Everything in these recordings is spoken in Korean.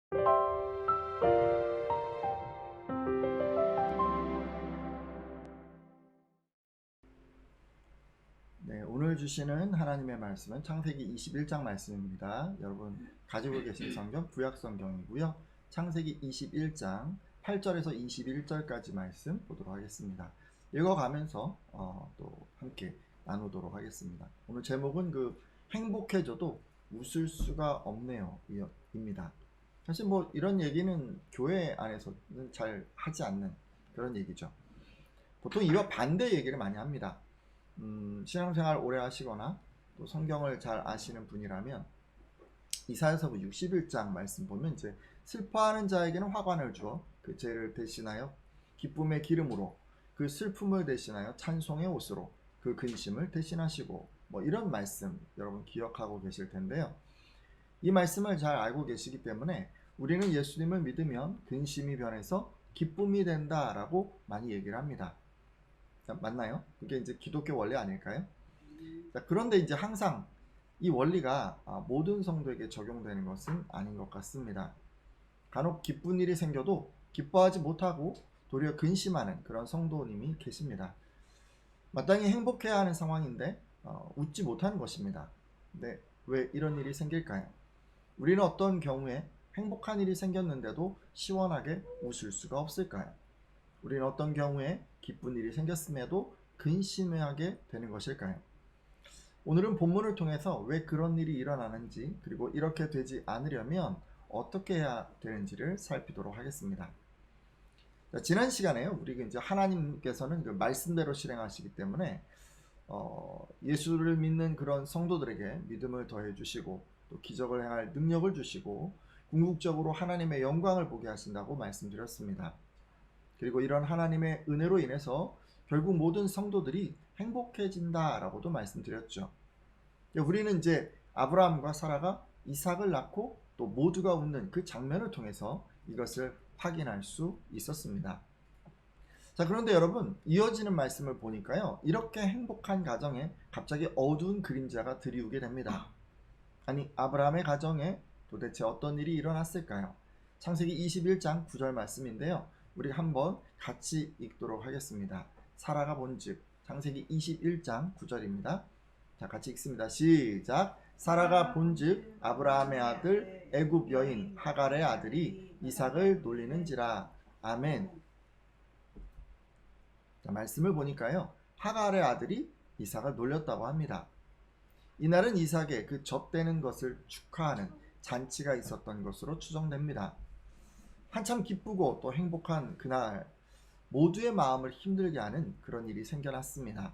네, 오늘 주시는 하나님의 말씀은 창세기 21장 말씀입니다. 여러분 가지고 계신 성경 구약 성경이고요. 창세기 21장 8절에서 21절까지 말씀 보도록 하겠습니다. 읽어가면서 또 함께 나누도록 하겠습니다. 오늘 제목은 행복해져도 웃을 수가 없네요 입니다. 사실 뭐 이런 얘기는 교회 안에서는 잘 하지 않는 그런 얘기죠. 보통 이와 반대 얘기를 많이 합니다. 신앙생활 오래 하시거나 또 성경을 잘 아시는 분이라면 이사야서부 61장 말씀 보면 이제 슬퍼하는 자에게는 화관을 주어 그 죄를 대신하여 기쁨의 기름으로 그 슬픔을 대신하여 찬송의 옷으로 그 근심을 대신하시고 뭐 이런 말씀 여러분 기억하고 계실 텐데요. 이 말씀을 잘 알고 계시기 때문에 우리는 예수님을 믿으면 근심이 변해서 기쁨이 된다라고 많이 얘기를 합니다. 맞나요? 그게 이제 기독교 원리 아닐까요? 자, 그런데 이제 항상 이 원리가 모든 성도에게 적용되는 것은 아닌 것 같습니다. 간혹 기쁜 일이 생겨도 기뻐하지 못하고 도리어 근심하는 그런 성도님이 계십니다. 마땅히 행복해야 하는 상황인데 웃지 못하는 것입니다. 근데 왜 이런 일이 생길까요? 우리는 어떤 경우에 행복한 일이 생겼는데도 시원하게 웃을 수가 없을까요? 우리는 어떤 경우에 기쁜 일이 생겼음에도 근심하게 되는 것일까요? 오늘은 본문을 통해서 왜 그런 일이 일어나는지 그리고 이렇게 되지 않으려면 어떻게 해야 되는지를 살피도록 하겠습니다. 자, 지난 시간에 우리 이제 하나님께서는 그 말씀대로 실행하시기 때문에 예수를 믿는 그런 성도들에게 믿음을 더해 주시고 또 기적을 행할 능력을 주시고 궁극적으로 하나님의 영광을 보게 하신다고 말씀드렸습니다. 그리고 이런 하나님의 은혜로 인해서 결국 모든 성도들이 행복해진다라고도 말씀드렸죠. 우리는 이제 아브라함과 사라가 이삭을 낳고 또 모두가 웃는 그 장면을 통해서 이것을 확인할 수 있었습니다. 자, 그런데 여러분 이어지는 말씀을 보니까요. 이렇게 행복한 가정에 갑자기 어두운 그림자가 드리우게 됩니다. 아니 아브라함의 가정에 도대체 어떤 일이 일어났을까요? 창세기 21장 9절 말씀인데요. 우리 한번 같이 읽도록 하겠습니다. 사라가 본즉 창세기 21장 9절입니다. 자, 같이 읽습니다. 시작. 사라가 본즉 아브라함의 아들 애굽 여인 하갈의 아들이 이삭을 놀리는지라. 아멘. 자, 말씀을 보니까요. 하갈의 아들이 이삭을 놀렸다고 합니다. 이날은 이삭의 그 젖되는 것을 축하하는 잔치가 있었던 것으로 추정됩니다. 한참 기쁘고 또 행복한 그날 모두의 마음을 힘들게 하는 그런 일이 생겨났습니다.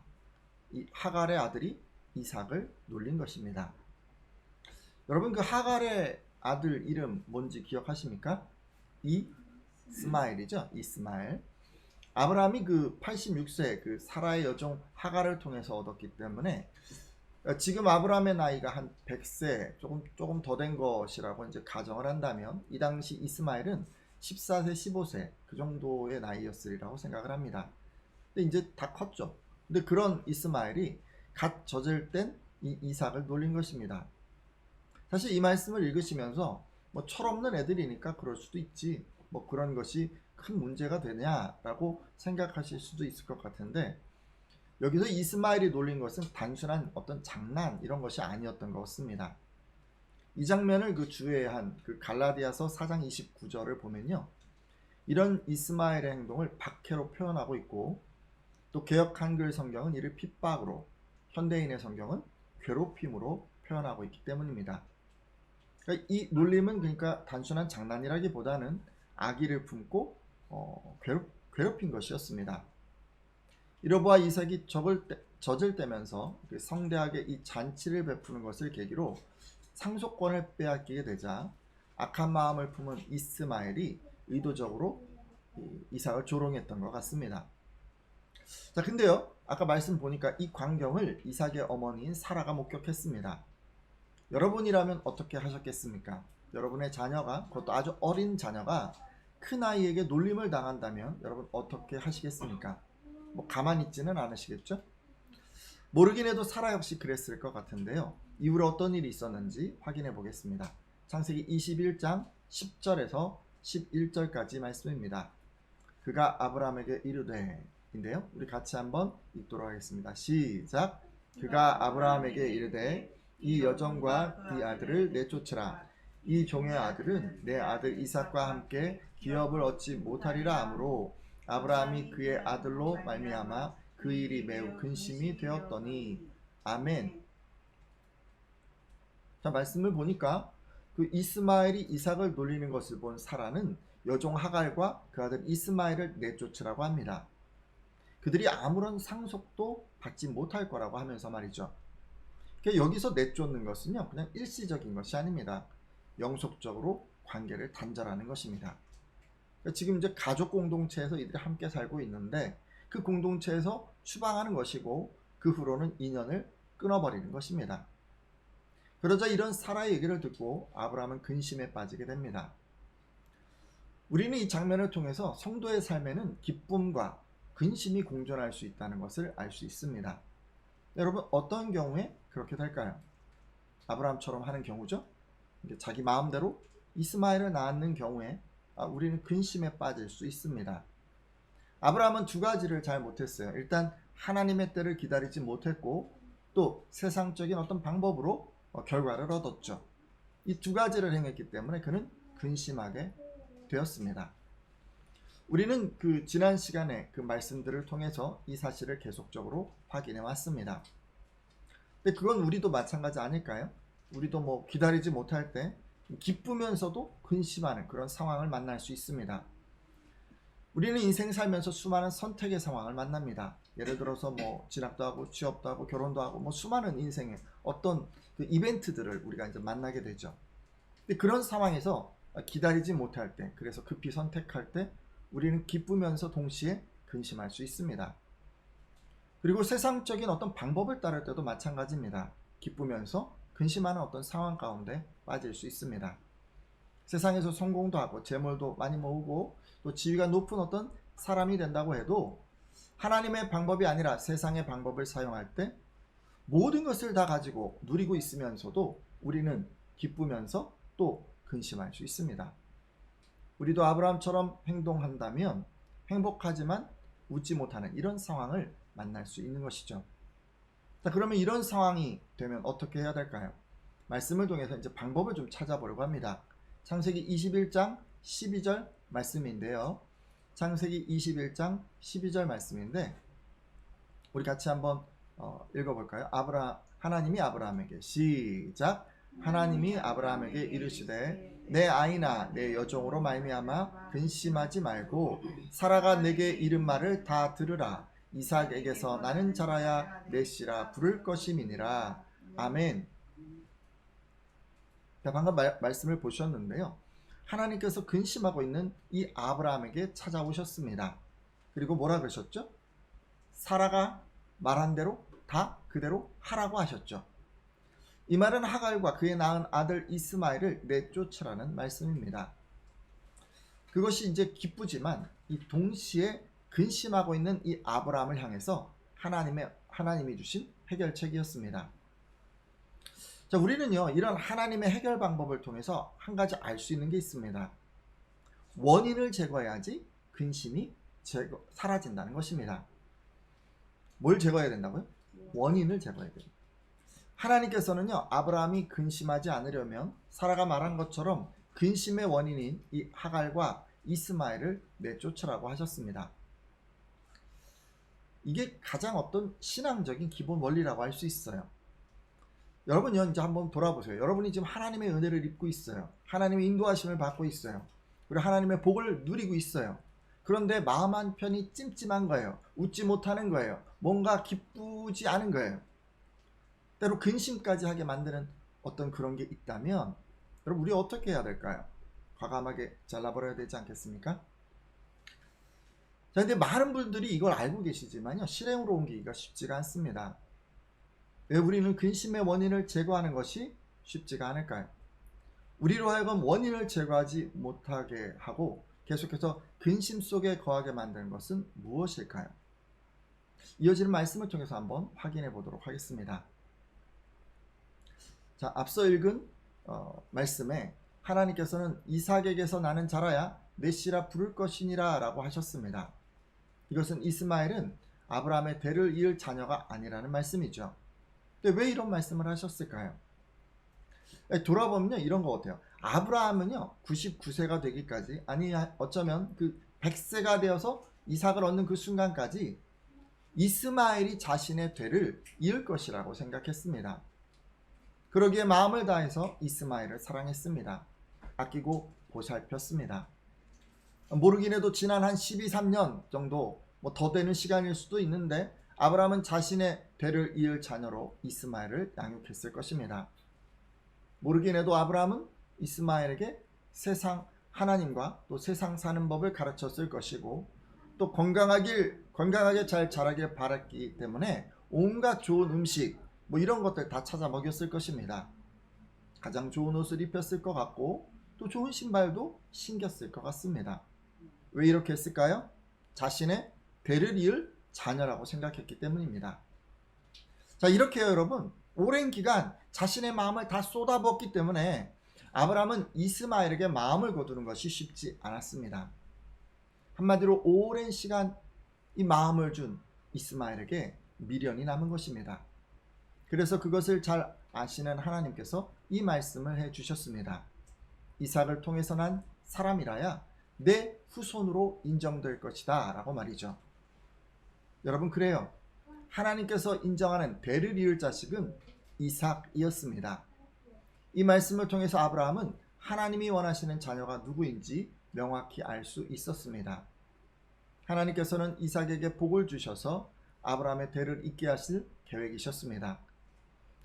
이 하갈의 아들이 이삭을 놀린 것입니다. 여러분 그 하갈의 아들 이름 뭔지 기억하십니까? 이스마엘이죠. 이스마엘. 아브라함이 그 86세 그 사라의 여종 하갈을 통해서 얻었기 때문에 지금 아브라함의 나이가 한 100세 조금 더 된 것이라고 이제 가정을 한다면 이 당시 이스마엘은 14세, 15세 그 정도의 나이였으리라고 생각을 합니다. 근데 이제 다 컸죠. 근데 그런 이스마엘이 갓 젖을 땐 이 이삭을 놀린 것입니다. 사실 이 말씀을 읽으시면서 뭐 철없는 애들이니까 그럴 수도 있지 뭐 그런 것이 큰 문제가 되냐라고 생각하실 수도 있을 것 같은데 여기서 이스마엘이 놀린 것은 단순한 어떤 장난 이런 것이 아니었던 것 같습니다. 이 장면을 그 주의한 그 갈라디아서 4장 29절을 보면요. 이런 이스마엘의 행동을 박해로 표현하고 있고 또 개역 한글 성경은 이를 핍박으로 현대인의 성경은 괴롭힘으로 표현하고 있기 때문입니다. 그러니까 이 놀림은 그러니까 단순한 장난이라기보다는 악의를 품고 괴롭힌 것이었습니다. 이로보아 이삭이 젖을 떼면서 그 성대하게 이 잔치를 베푸는 것을 계기로 상속권을 빼앗기게 되자 악한 마음을 품은 이스마엘이 의도적으로 이삭을 조롱했던 것 같습니다. 자, 근데요 아까 말씀 보니까 이 광경을 이삭의 어머니인 사라가 목격했습니다. 여러분이라면 어떻게 하셨겠습니까? 여러분의 자녀가 그것도 아주 어린 자녀가 큰 아이에게 놀림을 당한다면 여러분 어떻게 하시겠습니까? 뭐 가만히 있지는 않으시겠죠? 모르긴 해도 사라 역시 그랬을 것 같은데요. 이후로 어떤 일이 있었는지 확인해 보겠습니다. 창세기 21장 10절에서 11절까지 말씀입니다. 그가 아브라함에게 이르되 인데요. 우리 같이 한번 읽도록 하겠습니다. 시작. 그가 아브라함에게 이르되 이 여종과 네 아들을 내쫓으라. 이 종의 아들은 내 아들 이삭과 함께 기업을 얻지 못하리라 하므로 아브라함이 그의 아들로 말미암아 그 일이 매우 근심이 되었더니. 아멘. 자, 말씀을 보니까 그 이스마엘이 이삭을 놀리는 것을 본 사라는 여종 하갈과 그 아들 이스마엘을 내쫓으라고 합니다. 그들이 아무런 상속도 받지 못할 거라고 하면서 말이죠. 여기서 내쫓는 것은요, 그냥 일시적인 것이 아닙니다. 영속적으로 관계를 단절하는 것입니다. 지금 이제 가족 공동체에서 이들이 함께 살고 있는데 그 공동체에서 추방하는 것이고 그 후로는 인연을 끊어버리는 것입니다. 그러자 이런 사라의 얘기를 듣고 아브라함은 근심에 빠지게 됩니다. 우리는 이 장면을 통해서 성도의 삶에는 기쁨과 근심이 공존할 수 있다는 것을 알 수 있습니다. 여러분, 어떤 경우에 그렇게 될까요? 아브라함처럼 하는 경우죠. 자기 마음대로 이스마엘을 낳는 경우에 우리는 근심에 빠질 수 있습니다. 아브라함은 두 가지를 잘 못했어요. 일단 하나님의 때를 기다리지 못했고 또 세상적인 어떤 방법으로 결과를 얻었죠. 이 두 가지를 행했기 때문에 그는 근심하게 되었습니다. 우리는 그 지난 시간에 그 말씀들을 통해서 이 사실을 계속적으로 확인해 왔습니다. 근데 그건 우리도 마찬가지 아닐까요? 우리도 뭐 기다리지 못할 때 기쁘면서도 근심하는 그런 상황을 만날 수 있습니다. 우리는 인생 살면서 수많은 선택의 상황을 만납니다. 예를 들어서 뭐 진학도 하고 취업도 하고 결혼도 하고 뭐 수많은 인생의 어떤 그 이벤트들을 우리가 이제 만나게 되죠. 근데 그런 상황에서 기다리지 못할 때, 그래서 급히 선택할 때 우리는 기쁘면서 동시에 근심할 수 있습니다. 그리고 세상적인 어떤 방법을 따를 때도 마찬가지입니다. 기쁘면서 근심하는 어떤 상황 가운데 빠질 수 있습니다. 세상에서 성공도 하고 재물도 많이 모으고 또 지위가 높은 어떤 사람이 된다고 해도 하나님의 방법이 아니라 세상의 방법을 사용할 때 모든 것을 다 가지고 누리고 있으면서도 우리는 기쁘면서 또 근심할 수 있습니다. 우리도 아브라함처럼 행동한다면 행복하지만 웃지 못하는 이런 상황을 만날 수 있는 것이죠. 자, 그러면 이런 상황이 되면 어떻게 해야 될까요? 말씀을 통해서 이제 방법을 좀 찾아보려고 합니다. 창세기 21장 12절 말씀인데요. 창세기 21장 12절 말씀인데 우리 같이 한번 읽어볼까요? 하나님이 아브라함에게 시작. 하나님이 아브라함에게 이르시되 내 아이나 내 여종으로 말미암아 근심하지 말고 사라가 내게 이른 말을 다 들으라. 이삭에게서 나는 자라야 내 씨라 부를 것임이니라. 아멘. 방금 말씀을 보셨는데요. 하나님께서 근심하고 있는 이 아브라함에게 찾아오셨습니다. 그리고 뭐라 그러셨죠? 사라가 말한 대로 다 그대로 하라고 하셨죠. 이 말은 하갈과 그의 낳은 아들 이스마엘을 내쫓으라는 말씀입니다. 그것이 이제 기쁘지만 이 동시에 근심하고 있는 이 아브라함을 향해서 하나님이 주신 해결책이었습니다. 자, 우리는요, 이런 하나님의 해결 방법을 통해서 한 가지 알 수 있는 게 있습니다. 원인을 제거해야지 근심이 사라진다는 것입니다. 뭘 제거해야 된다고요? 원인을 제거해야 돼요. 하나님께서는요, 아브라함이 근심하지 않으려면 사라가 말한 것처럼 근심의 원인인 이 하갈과 이스마엘을 내쫓으라고 하셨습니다. 이게 가장 어떤 신앙적인 기본 원리라고 할 수 있어요. 여러분요, 이제 한번 돌아보세요. 여러분이 지금 하나님의 은혜를 입고 있어요. 하나님의 인도하심을 받고 있어요. 그리고 하나님의 복을 누리고 있어요. 그런데 마음 한편이 찜찜한 거예요. 웃지 못하는 거예요. 뭔가 기쁘지 않은 거예요. 때로 근심까지 하게 만드는 어떤 그런 게 있다면 여러분, 우리 어떻게 해야 될까요? 과감하게 잘라버려야 되지 않겠습니까? 자, 근데 많은 분들이 이걸 알고 계시지만요, 실행으로 옮기기가 쉽지가 않습니다. 왜 우리는 근심의 원인을 제거하는 것이 쉽지가 않을까요? 우리로 하여금 원인을 제거하지 못하게 하고 계속해서 근심 속에 거하게 만드는 것은 무엇일까요? 이어지는 말씀을 통해서 한번 확인해 보도록 하겠습니다. 자, 앞서 읽은 말씀에 하나님께서는 이삭에게서 나는 자라야 내 씨라 부를 것이니라 라고 하셨습니다. 이것은 이스마엘은 아브라함의 대를 이을 자녀가 아니라는 말씀이죠. 근데 왜 이런 말씀을 하셨을까요? 돌아보면요, 이런 것 같아요. 아브라함은요 99세가 되기까지, 아니 어쩌면 그 100세가 되어서 이삭을 얻는 그 순간까지 이스마엘이 자신의 대를 이을 것이라고 생각했습니다. 그러기에 마음을 다해서 이스마엘을 사랑했습니다. 아끼고 보살폈습니다. 모르긴 해도 지난 한 12, 13년 정도 더 되는 시간일 수도 있는데 아브라함은 자신의 대를 이을 자녀로 이스마엘을 양육했을 것입니다. 모르긴 해도 아브라함은 이스마엘에게 세상 하나님과 또 세상 사는 법을 가르쳤을 것이고, 또 건강하게 잘 자라길 바랐기 때문에 온갖 좋은 음식 이런 것들 다 찾아 먹였을 것입니다. 가장 좋은 옷을 입혔을 것 같고 또 좋은 신발도 신겼을 것 같습니다. 왜 이렇게 했을까요? 자신의 대를 이을 자녀라고 생각했기 때문입니다. 자, 이렇게요 여러분, 오랜 기간 자신의 마음을 다 쏟아붓기 때문에 아브라함은 이스마엘에게 마음을 거두는 것이 쉽지 않았습니다. 한마디로 오랜 시간 이 마음을 준 이스마엘에게 미련이 남은 것입니다. 그래서 그것을 잘 아시는 하나님께서 이 말씀을 해주셨습니다. 이삭을 통해서 난 사람이라야 내 후손으로 인정될 것이다 라고 말이죠. 여러분, 그래요. 하나님께서 인정하는 대를 이을 자식은 이삭이었습니다. 이 말씀을 통해서 아브라함은 하나님이 원하시는 자녀가 누구인지 명확히 알 수 있었습니다. 하나님께서는 이삭에게 복을 주셔서 아브라함의 대를 잇게 하실 계획이셨습니다.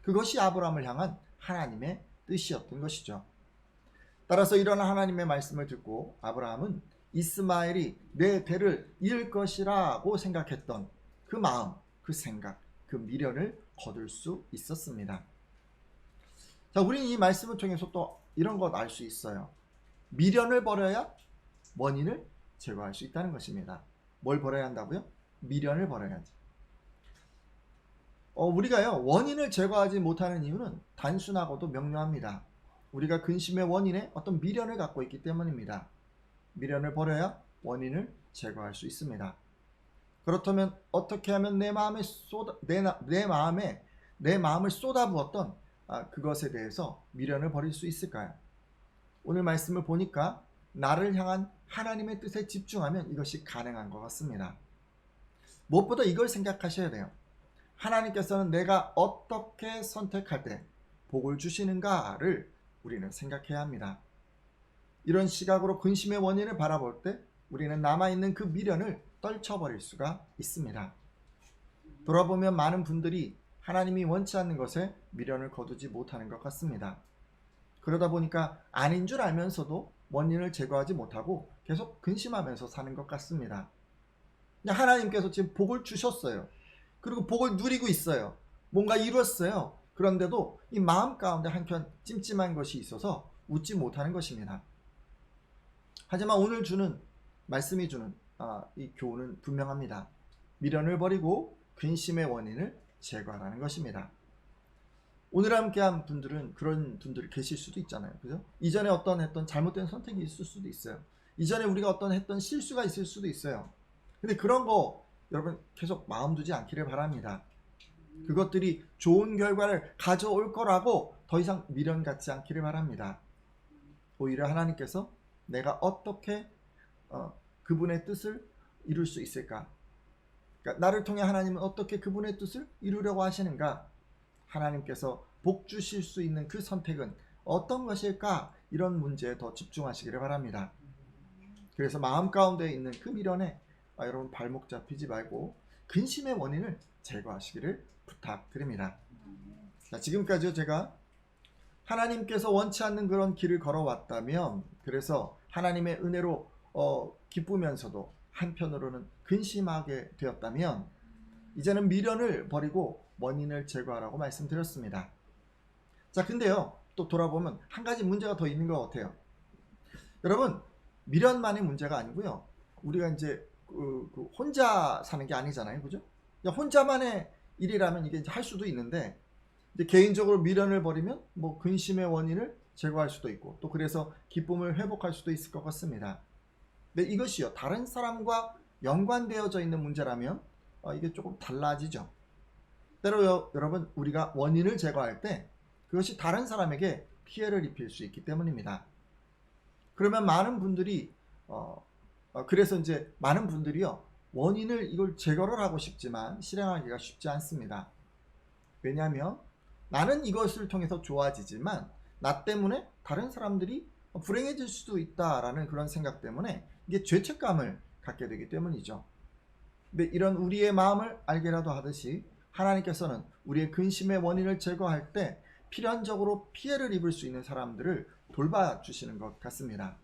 그것이 아브라함을 향한 하나님의 뜻이었던 것이죠. 따라서 이런 하나님의 말씀을 듣고 아브라함은 이스마엘이 내 대를 이을 것이라고 생각했던 그 마음, 그 생각, 그 미련을 거둘 수 있었습니다. 자, 우리는 이 말씀을 통해서 또 이런 것 알 수 있어요. 미련을 버려야 원인을 제거할 수 있다는 것입니다. 뭘 버려야 한다고요? 미련을 버려야지. 우리가요 원인을 제거하지 못하는 이유는 단순하고도 명료합니다. 우리가 근심의 원인에 어떤 미련을 갖고 있기 때문입니다. 미련을 버려야 원인을 제거할 수 있습니다. 그렇다면 어떻게 하면 내 마음을 쏟아부었던 그것에 대해서 미련을 버릴 수 있을까요? 오늘 말씀을 보니까 나를 향한 하나님의 뜻에 집중하면 이것이 가능한 것 같습니다. 무엇보다 이걸 생각하셔야 돼요. 하나님께서는 내가 어떻게 선택할 때 복을 주시는가를 우리는 생각해야 합니다. 이런 시각으로 근심의 원인을 바라볼 때 우리는 남아있는 그 미련을 떨쳐버릴 수가 있습니다. 돌아보면 많은 분들이 하나님이 원치 않는 것에 미련을 거두지 못하는 것 같습니다. 그러다 보니까 아닌 줄 알면서도 원인을 제거하지 못하고 계속 근심하면서 사는 것 같습니다. 하나님께서 지금 복을 주셨어요. 그리고 복을 누리고 있어요. 뭔가 이뤘어요. 그런데도 이 마음 가운데 한켠 찜찜한 것이 있어서 웃지 못하는 것입니다. 하지만 오늘 말씀이 주는 이 교훈은 분명합니다. 미련을 버리고 근심의 원인을 제거하라는 것입니다. 오늘 함께한 분들은 그런 분들이 계실 수도 있잖아요. 그죠? 이전에 했던 잘못된 선택이 있을 수도 있어요. 이전에 우리가 했던 실수가 있을 수도 있어요. 근데 그런 거 여러분 계속 마음 두지 않기를 바랍니다. 그것들이 좋은 결과를 가져올 거라고 더 이상 미련 갖지 않기를 바랍니다. 오히려 하나님께서 내가 어떻게 그분의 뜻을 이룰 수 있을까? 그러니까 나를 통해 하나님은 어떻게 그분의 뜻을 이루려고 하시는가? 하나님께서 복 주실 수 있는 그 선택은 어떤 것일까? 이런 문제에 더 집중하시기를 바랍니다. 그래서 마음 가운데 있는 그 미련에 여러분 발목 잡히지 말고 근심의 원인을 제거하시기를 부탁드립니다. 자, 지금까지 제가 하나님께서 원치 않는 그런 길을 걸어왔다면, 그래서 하나님의 은혜로 기쁘면서도 한편으로는 근심하게 되었다면, 이제는 미련을 버리고 원인을 제거하라고 말씀드렸습니다. 자, 근데요 또 돌아보면 한 가지 문제가 더 있는 것 같아요. 여러분, 미련만이 문제가 아니고요, 우리가 이제 혼자 사는 게 아니잖아요. 그죠? 혼자만의 일이라면 이게 이제 할 수도 있는데, 이제 개인적으로 미련을 버리면 근심의 원인을 제거할 수도 있고 또 그래서 기쁨을 회복할 수도 있을 것 같습니다. 근데 이것이요, 다른 사람과 연관되어져 있는 문제라면 이게 조금 달라지죠. 때로 여러분, 우리가 원인을 제거할 때 그것이 다른 사람에게 피해를 입힐 수 있기 때문입니다. 그러면 많은 분들이 그래서 이제 많은 분들이요, 원인을 이걸 제거를 하고 싶지만 실행하기가 쉽지 않습니다. 왜냐하면 나는 이것을 통해서 좋아지지만 나 때문에 다른 사람들이 불행해질 수도 있다라는 그런 생각 때문에 이게 죄책감을 갖게 되기 때문이죠. 근데 이런 우리의 마음을 알게라도 하듯이 하나님께서는 우리의 근심의 원인을 제거할 때 필연적으로 피해를 입을 수 있는 사람들을 돌봐주시는 것 같습니다.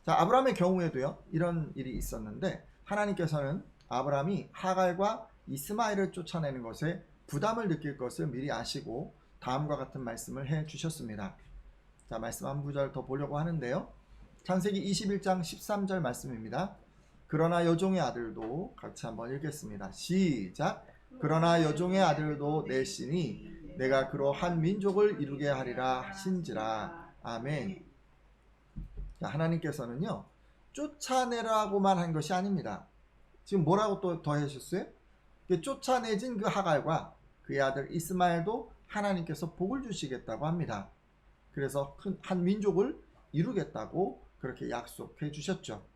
자, 아브라함의 경우에도요, 이런 일이 있었는데 하나님께서는 아브라함이 하갈과 이스마엘을 쫓아내는 것에 부담을 느낄 것을 미리 아시고 다음과 같은 말씀을 해 주셨습니다. 자, 말씀 한 구절 더 보려고 하는데요. 창세기 21장 13절 말씀입니다. 그러나 여종의 아들도, 같이 한번 읽겠습니다. 시작. 그러나 여종의 아들도 내시니 내가 그로 한 민족을 이루게 하리라 하신지라. 아멘. 자, 하나님께서는요, 쫓아내라고만 한 것이 아닙니다. 지금 뭐라고 또 더하셨어요? 쫓아내진 그 하갈과 그의 아들 이스마엘도 하나님께서 복을 주시겠다고 합니다. 그래서 큰 한 민족을 이루겠다고 그렇게 약속해 주셨죠.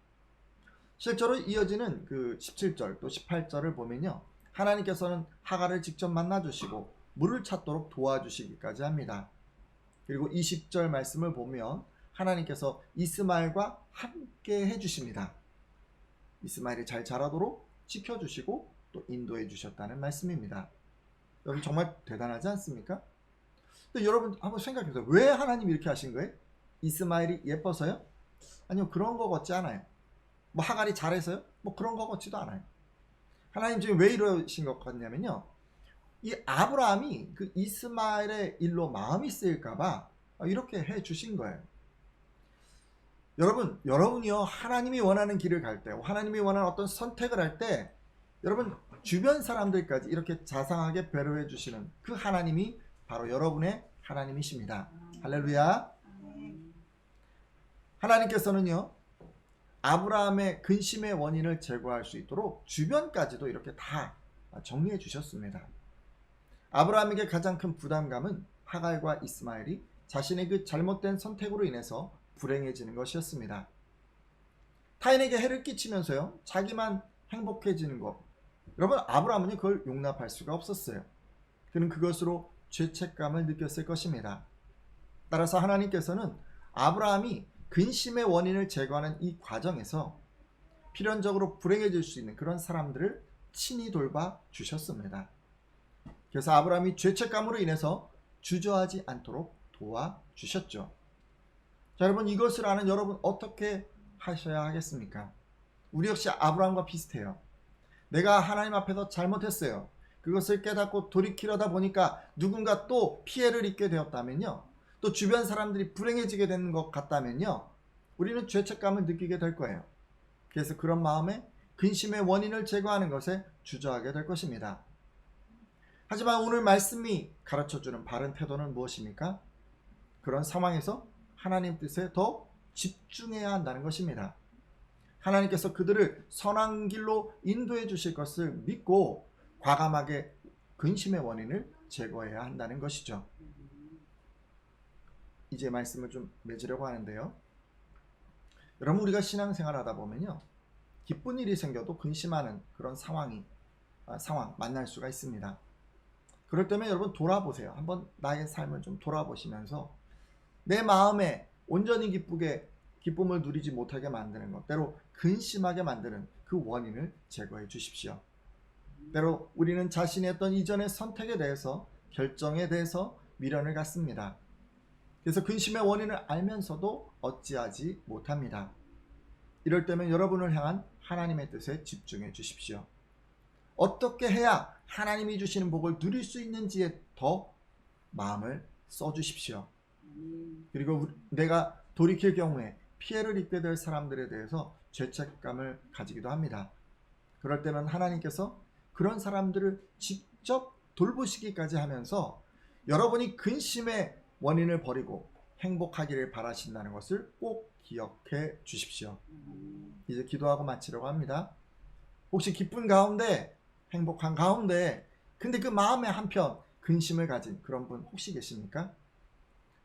실제로 이어지는 그 17절 또 18절을 보면요, 하나님께서는 하갈을 직접 만나 주시고 물을 찾도록 도와주시기까지 합니다. 그리고 20절 말씀을 보면 하나님께서 이스마엘과 함께 해주십니다. 이스마엘이 잘 자라도록 지켜주시고 또 인도해 주셨다는 말씀입니다. 여러분, 정말 대단하지 않습니까? 근데 여러분 한번 생각해보세요. 왜 하나님이 이렇게 하신 거예요? 이스마엘이 예뻐서요? 아니요, 그런 거 같지 않아요. 뭐 하갈이 잘해서요? 뭐 그런 거 같지도 않아요. 하나님 지금 왜 이러신 것 같냐면요, 이 아브라함이 그 이스마엘의 일로 마음이 쓰일까봐 이렇게 해 주신 거예요. 여러분이요, 하나님이 원하는 길을 갈 때, 하나님이 원하는 어떤 선택을 할 때, 여러분 주변 사람들까지 이렇게 자상하게 배려해 주시는 그 하나님이 바로 여러분의 하나님이십니다. 할렐루야. 하나님께서는요, 아브라함의 근심의 원인을 제거할 수 있도록 주변까지도 이렇게 다 정리해 주셨습니다. 아브라함에게 가장 큰 부담감은 하갈과 이스마엘이 자신의 그 잘못된 선택으로 인해서 불행해지는 것이었습니다. 타인에게 해를 끼치면서요, 자기만 행복해지는 것, 여러분, 아브라함은 그걸 용납할 수가 없었어요. 그는 그것으로 죄책감을 느꼈을 것입니다. 따라서 하나님께서는 아브라함이 근심의 원인을 제거하는 이 과정에서 필연적으로 불행해질 수 있는 그런 사람들을 친히 돌봐 주셨습니다. 그래서 아브라함이 죄책감으로 인해서 주저하지 않도록 도와주셨죠. 자, 여러분, 이것을 아는 여러분 어떻게 하셔야 하겠습니까? 우리 역시 아브라함과 비슷해요. 내가 하나님 앞에서 잘못했어요. 그것을 깨닫고 돌이키려다 보니까 누군가 또 피해를 입게 되었다면요, 또 주변 사람들이 불행해지게 되는 것 같다면요, 우리는 죄책감을 느끼게 될 거예요. 그래서 그런 마음에 근심의 원인을 제거하는 것에 주저하게 될 것입니다. 하지만 오늘 말씀이 가르쳐주는 바른 태도는 무엇입니까? 그런 상황에서 하나님 뜻에 더 집중해야 한다는 것입니다. 하나님께서 그들을 선한 길로 인도해 주실 것을 믿고 과감하게 근심의 원인을 제거해야 한다는 것이죠. 이제 말씀을 좀 맺으려고 하는데요. 여러분, 우리가 신앙생활 하다 보면요, 기쁜 일이 생겨도 근심하는 그런 상황 만날 수가 있습니다. 그럴 때면 여러분 돌아보세요. 한번 나의 삶을 좀 돌아보시면서 내 마음에 온전히 기쁘게 기쁨을 누리지 못하게 만드는 것, 때로 근심하게 만드는 그 원인을 제거해 주십시오. 때로 우리는 자신이 했던 이전의 선택에 대해서, 결정에 대해서 미련을 갖습니다. 그래서 근심의 원인을 알면서도 어찌하지 못합니다. 이럴 때면 여러분을 향한 하나님의 뜻에 집중해 주십시오. 어떻게 해야 하나님이 주시는 복을 누릴 수 있는지에 더 마음을 써 주십시오. 그리고 내가 돌이킬 경우에 피해를 입게 될 사람들에 대해서 죄책감을 가지기도 합니다. 그럴 때는 하나님께서 그런 사람들을 직접 돌보시기까지 하면서 여러분이 근심의 원인을 버리고 행복하기를 바라신다는 것을 꼭 기억해 주십시오. 이제 기도하고 마치려고 합니다. 혹시 기쁜 가운데, 행복한 가운데, 근데 그 마음에 한편 근심을 가진 그런 분 혹시 계십니까?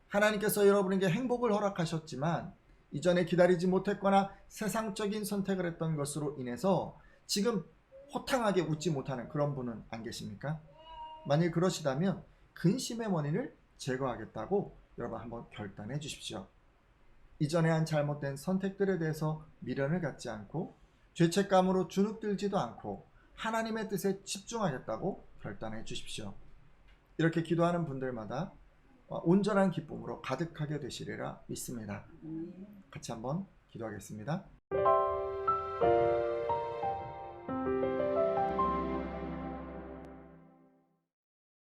하나님께서 여러분에게 행복을 허락하셨지만 이전에 기다리지 못했거나 세상적인 선택을 했던 것으로 인해서 지금 호탕하게 웃지 못하는 그런 분은 안 계십니까? 만일 그러시다면 근심의 원인을 제거하겠다고 여러분 한번 결단해 주십시오. 이전에 한 잘못된 선택들에 대해서 미련을 갖지 않고 죄책감으로 주눅들지도 않고 하나님의 뜻에 집중하겠다고 결단해 주십시오. 이렇게 기도하는 분들마다 온전한 기쁨으로 가득하게 되시리라 믿습니다. 같이 한번 기도하겠습니다.